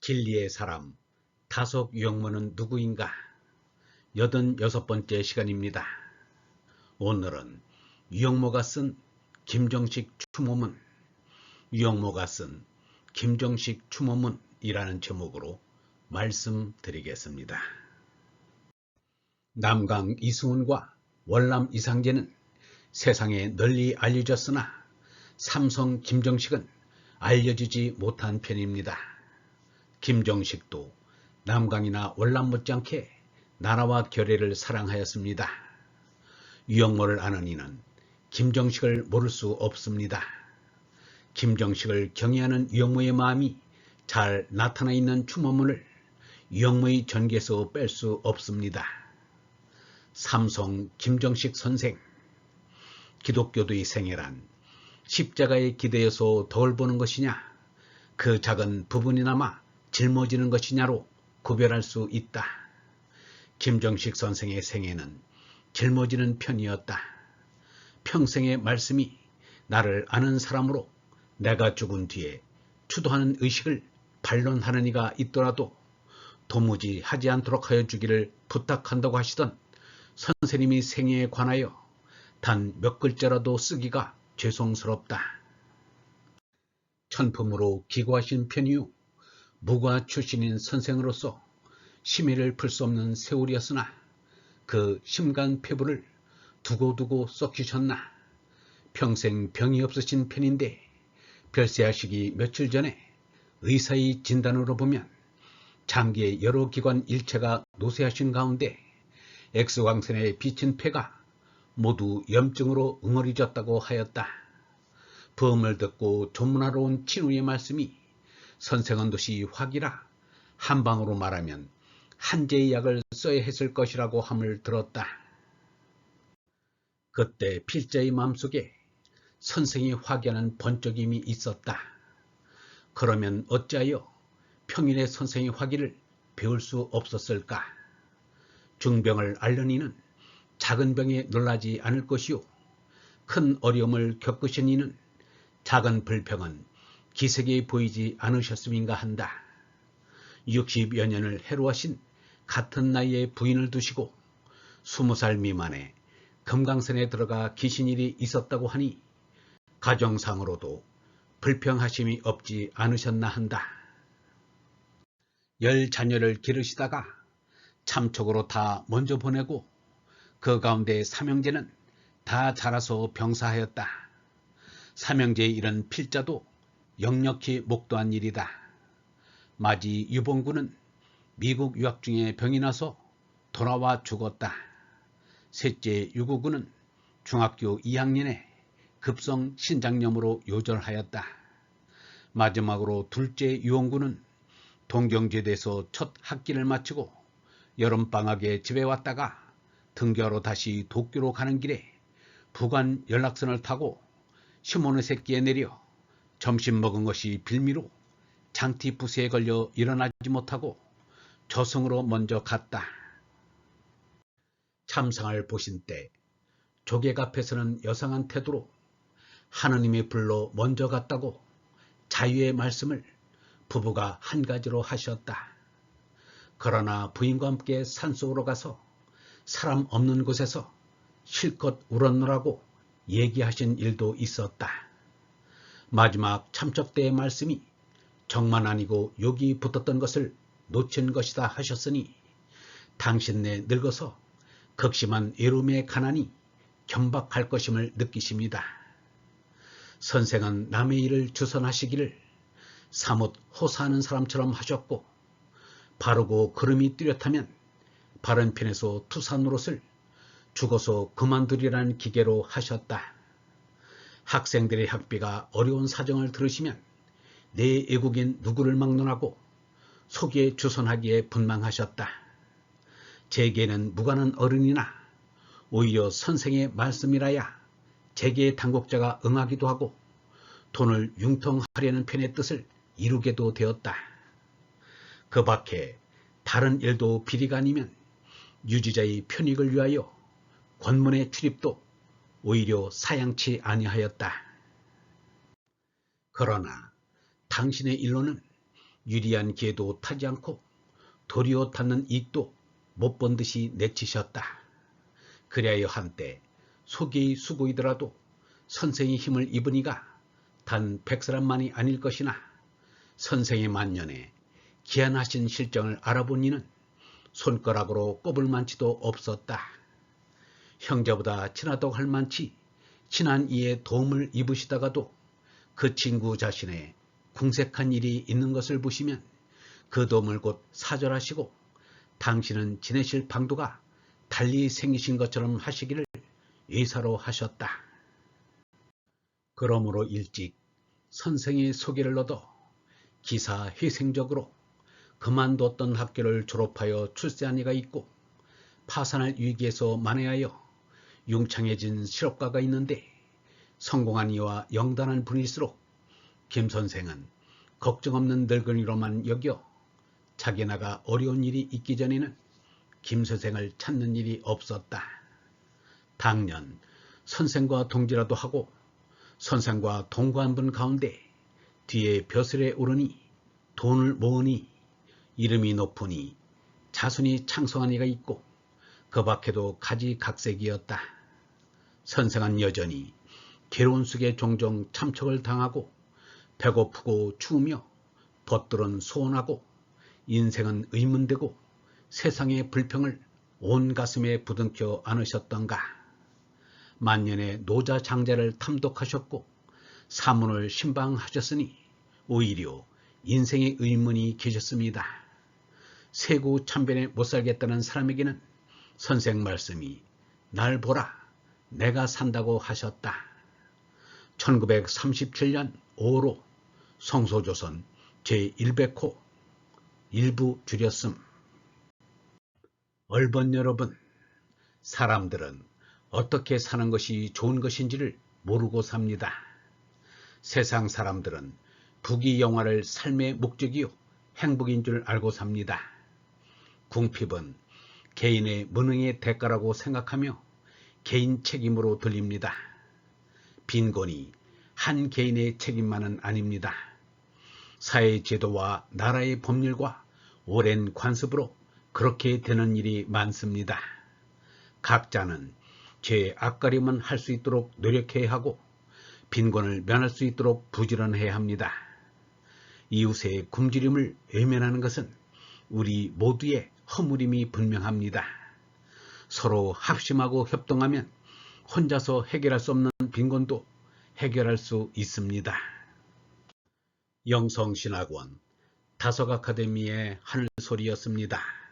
진리의 사람 다속 유영모는 누구인가? 86번째 시간입니다. 오늘은 유영모가 쓴 김정식 추모문, 유영모가 쓴 김정식 추모문이라는 제목으로 말씀드리겠습니다. 남강 이승훈과 월남 이상재는 세상에 널리 알려졌으나 삼성 김정식은 알려지지 못한 편입니다. 김정식도 남강이나 월남 못지않게 나라와 결의를 사랑하였습니다. 유영모를 아는 이는 김정식을 모를 수 없습니다. 김정식을 경애하는 유영모의 마음이 잘 나타나 있는 추모문을 유영모의 전기에서 뺄 수 없습니다. 삼성 김정식 선생, 기독교도의 생애란 십자가에 기대어서 덕을 보는 것이냐, 그 작은 부분이나마 짊어지는 것이냐로 구별할 수 있다. 김정식 선생의 생애는 짊어지는 편이었다. 평생의 말씀이 나를 아는 사람으로 내가 죽은 뒤에 추도하는 의식을 반론하는 이가 있더라도 도무지 하지 않도록 하여 주기를 부탁한다고 하시던 선생님이 생애에 관하여 단 몇 글자라도 쓰기가 죄송스럽다. 천품으로 기고하신 편이요 무과 출신인 선생으로서 심의를 풀 수 없는 세월이었으나 그 심간폐부를 두고두고 썩히셨나. 평생 병이 없으신 편인데 별세하시기 며칠 전에 의사의 진단으로 보면 장기의 여러 기관 일체가 노쇠하신 가운데 X광선에 비친 폐가 모두 염증으로 응어리졌다고 하였다. 부음을 듣고 조문하러 온 친구의 말씀이 선생은 도시 화기라 한방으로 말하면 한제의 약을 써야 했을 것이라고 함을 들었다. 그때 필자의 마음속에 선생이 화기하는 번쩍임이 있었다. 그러면 어찌하여 평일에 선생의 화기를 배울 수 없었을까? 중병을 앓는 이는 작은 병에 놀라지 않을 것이요 큰 어려움을 겪으신 이는 작은 불평은 기색에 보이지 않으셨음인가 한다. 60여 년을 해로하신 같은 나이의 부인을 두시고 20살 미만에 금강산에 들어가 계신 일이 있었다고 하니 가정상으로도 불평하심이 없지 않으셨나 한다. 10자녀를 기르시다가 참촉으로 다 먼저 보내고 그 가운데 삼형제는 다 자라서 병사하였다. 삼형제의 일은 필자도 역력히 목도한 일이다. 마지 유봉구는 미국 유학 중에 병이 나서 돌아와 죽었다. 셋째 유구구는 중학교 2학년에 급성 신장염으로 요절하였다. 마지막으로 둘째 유원구는 동경제대에서 첫 학기를 마치고 여름방학에 집에 왔다가 등교하러 다시 도쿄로 가는 길에 부관 연락선을 타고 시모노세키에 내려 점심 먹은 것이 빌미로 장티푸스에 걸려 일어나지 못하고 저승으로 먼저 갔다. 참상을 보신 때 조객 앞에서는 여상한 태도로 하느님이 불러 먼저 갔다고 자유의 말씀을 부부가 한 가지로 하셨다. 그러나 부인과 함께 산속으로 가서 사람 없는 곳에서 실컷 울었노라고 얘기하신 일도 있었다. 마지막 참적 때의 말씀이 정만 아니고 욕이 붙었던 것을 놓친 것이다 하셨으니 당신네 늙어서 극심한 외로움의 가난이 경박할 것임을 느끼십니다. 선생은 남의 일을 주선하시기를 사뭇 호사하는 사람처럼 하셨고 바르고 걸음이 뚜렷하면 바른 편에서 투사 노릇을 죽어서 그만두리라는 기계로 하셨다. 학생들의 학비가 어려운 사정을 들으시면 내 애국인 누구를 막론하고 속에 주선하기에 분망하셨다. 제게는 무관한 어른이나 오히려 선생의 말씀이라야 제게 당국자가 응하기도 하고 돈을 융통하려는 편의 뜻을 이루게도 되었다. 그 밖에 다른 일도 비리가 아니면 유지자의 편익을 위하여 권문의 출입도 오히려 사양치 아니하였다. 그러나 당신의 일로는 유리한 기회도 타지 않고 도리어 닿는 이익도 못 본 듯이 내치셨다. 그리하여 한때 소기의 수고이더라도 선생의 힘을 입으니가 단 100사람만이 아닐 것이나 선생의 만년에 기한하신 실정을 알아본 이는 손가락으로 꼽을 만치도 없었다. 형제보다 친하다고 할 만치 친한 이의 도움을 입으시다가도 그 친구 자신의 궁색한 일이 있는 것을 보시면 그 도움을 곧 사절하시고 당신은 지내실 방도가 달리 생기신 것처럼 하시기를 의사로 하셨다. 그러므로 일찍 선생의 소개를 얻어 기사회생적으로 그만뒀던 학교를 졸업하여 출세한 이가 있고 파산할 위기에서 만회하여 융창해진 실업가가 있는데 성공한 이와 영단한 분일수록 김 선생은 걱정 없는 늙은이로만 여겨 자기 나가 어려운 일이 있기 전에는 김 선생을 찾는 일이 없었다. 당년 선생과 동지라도 하고 선생과 동거한 분 가운데 뒤에 벼슬에 오르니 돈을 모으니 이름이 높으니 자손이 창성한 이가 있고 그 밖에도 가지각색이었다. 선생은 여전히 괴로운 속에 종종 참척을 당하고 배고프고 추우며 벗들은 소원하고 인생은 의문되고 세상의 불평을 온 가슴에 부둥켜 안으셨던가. 만년의 노자 장자를 탐독하셨고 사문을 신방하셨으니 오히려 인생의 의문이 계셨습니다. 세구 참변에 못 살겠다는 사람에게는 선생 말씀이 날 보라 내가 산다고 하셨다. 1937년 5로 성소조선 제100호 일부 줄였음. 얼번 여러분, 사람들은 어떻게 사는 것이 좋은 것인지를 모르고 삽니다. 세상 사람들은 부귀영화를 삶의 목적이요 행복인 줄 알고 삽니다. 궁핍은 개인의 무능의 대가라고 생각하며 개인 책임으로 들립니다. 빈곤이 한 개인의 책임만은 아닙니다. 사회 제도와 나라의 법률과 오랜 관습으로 그렇게 되는 일이 많습니다. 각자는 죄의 앞가림은 할 수 있도록 노력해야 하고 빈곤을 면할 수 있도록 부지런해야 합니다. 이웃의 굶주림을 외면하는 것은 우리 모두의 허물임이 분명합니다. 서로 합심하고 협동하면 혼자서 해결할 수 없는 빈곤도 해결할 수 있습니다. 영성신학원 다석아카데미의 하늘소리였습니다.